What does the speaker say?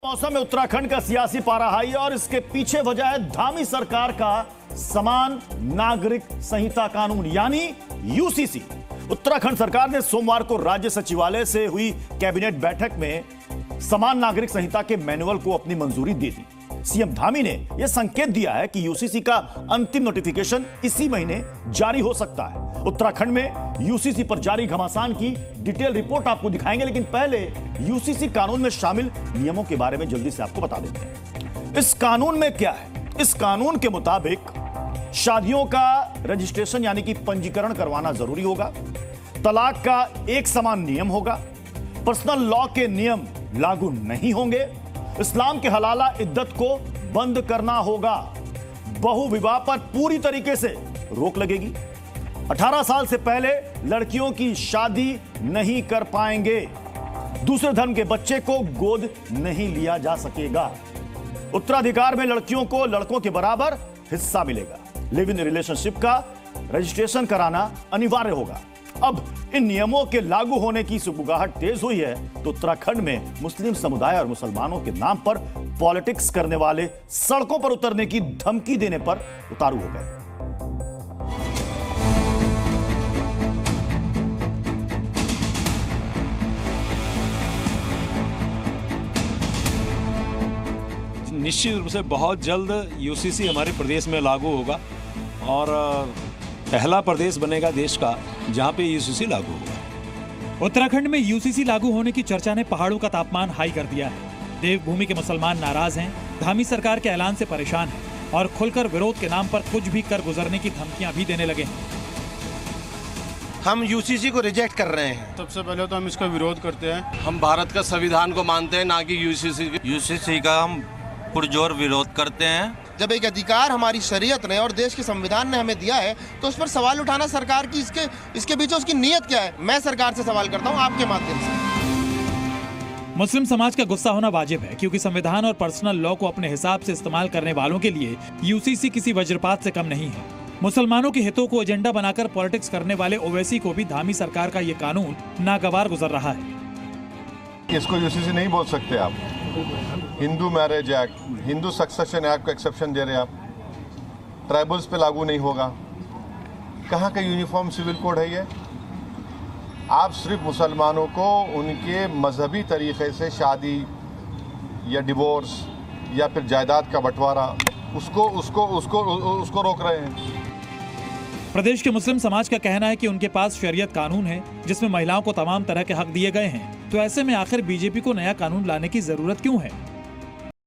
मौसम में उत्तराखंड का सियासी पारा हाई और इसके पीछे वजह है धामी सरकार का समान नागरिक संहिता कानून यानी यूसीसी। उत्तराखंड सरकार ने सोमवार को राज्य सचिवालय से हुई कैबिनेट बैठक में समान नागरिक संहिता के मैनुअल को अपनी मंजूरी दे दी। सीएम धामी ने यह संकेत दिया है कि यूसीसी का अंतिम नोटिफिकेशन इसी महीने जारी हो सकता है। उत्तराखंड में यूसीसी पर जारी घमासान की डिटेल रिपोर्ट आपको दिखाएंगे, लेकिन पहले यूसीसी कानून में शामिल नियमों के बारे में जल्दी से आपको बता देते हैं। इस कानून में क्या है? इस कानून के मुताबिक शादियों का रजिस्ट्रेशन यानी कि पंजीकरण करवाना जरूरी होगा। तलाक का एक समान नियम होगा। पर्सनल लॉ के नियम लागू नहीं होंगे। इस्लाम के हलाला इद्दत को बंद करना होगा। बहुविवाह पर पूरी तरीके से रोक लगेगी। 18 साल से पहले लड़कियों की शादी नहीं कर पाएंगे। दूसरे धर्म के बच्चे को गोद नहीं लिया जा सकेगा। उत्तराधिकार में लड़कियों को लड़कों के बराबर हिस्सा मिलेगा। लिव इन रिलेशनशिप का रजिस्ट्रेशन कराना अनिवार्य होगा। अब इन नियमों के लागू होने की सुगबुगाहट तेज हुई है तो उत्तराखंड में मुस्लिम समुदाय और मुसलमानों के नाम पर पॉलिटिक्स करने वाले सड़कों पर उतरने की धमकी देने पर उतारू हो गए। निश्चित रूप से बहुत जल्द यूसीसी हमारे प्रदेश में लागू होगा और पहला प्रदेश बनेगा देश का जहां पे यूसीसी लागू होगा। उत्तराखंड में यूसीसी लागू होने की चर्चा ने पहाड़ों का तापमान हाई कर दिया है। देवभूमि के मुसलमान नाराज हैं, धामी सरकार के ऐलान से परेशान हैं और खुलकर विरोध के नाम पर कुछ भी कर गुजरने की धमकियां भी देने लगे हैं। हम यूसीसी को रिजेक्ट कर रहे हैं। सबसे पहले तो हम इसका विरोध करते हैं। हम भारत का संविधान को मानते हैं, ना कि यूसीसी का हम पुरजोर विरोध करते हैं। जब एक अधिकार हमारी शरीयत ने और देश के संविधान ने हमें दिया है तो उस पर सवाल उठाना सरकार की इसके पीछे उसकी नीयत क्या है? मैं सरकार से सवाल करता हूं आपके माध्यम से। मुस्लिम समाज का गुस्सा होना वाजिब है क्योंकि संविधान और पर्सनल लॉ को अपने हिसाब से इस्तेमाल करने वालों के लिए यूसीसी किसी वज्रपात से कम नहीं है। मुसलमानों के हितों को एजेंडा बनाकर पॉलिटिक्स करने वाले ओवैसी को भी धामी सरकार का ये कानून नागवार गुजर रहा है। इसको यूसीसी नहीं बोल सकते आप। Hindu marriage act, Hindu succession act को एक्सेप्शन दे रहे हैं आप। ट्राइबल्स पे लागू नहीं होगा। कहाँ का यूनिफॉर्म सिविल कोड है ये? आप सिर्फ मुसलमानों को उनके मजहबी तरीके से शादी या डिवोर्स या फिर जायदाद का बंटवारा उसको रोक रहे हैं। प्रदेश के मुस्लिम समाज का कहना है कि उनके पास शरीयत कानून है जिसमें महिलाओं को तमाम तरह के हक दिए गए हैं, तो ऐसे में आखिर बीजेपी को नया कानून लाने की जरूरत क्यों है?